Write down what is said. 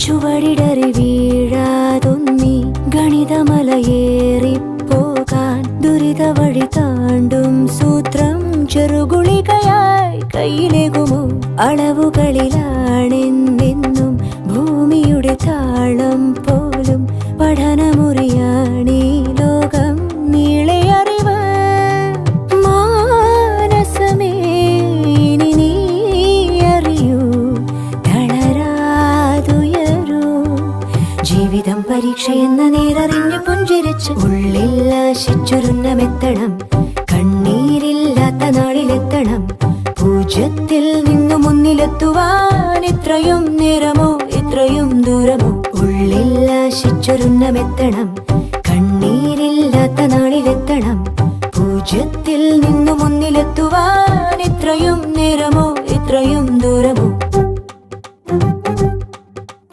ചുവടിടറി വീഴാതൊന്നി ഗണിതമലയേറിപ്പോകാൻ ദുരിത വഴി താണ്ടും സൂത്രം ചെറുകുളികയായി കയ്യിലേകുമോ? അളവുകളിലാണെന്നെന്നും ഭൂമിയുടെ താളം പോലും പഠനമുറിയാണീ ലോകം നീളെ അറിവ്. മാനസമേ ഇനി നീ അറിയൂ, തളരാതുയരൂ. ജീവിതം പരീക്ഷയെന്ന നേരറിഞ്ഞു പുഞ്ചിരിച്ച് ഉള്ളിൽ ആശിച്ചൊരുന്നമെത്തണം. കണ്ണീരില്ലാത്ത നാളിലെത്തണം. പൂജ്യത്തിൽ നിന്നു മുന്നിലെത്തുവാൻ ഇത്രയും നേരമോ ഇത്രയും ദൂരമോ? ഉള്ളിൽ ആശിച്ചൊരുന്നമെത്തണം. കണ്ണീരില്ലാത്ത നാളിലെത്തണം. പൂജ്യത്തിൽ നിന്നു മുന്നിലെത്തുവാൻ ഇത്രയും നേരമോ ഇത്രയും ദൂരമോ?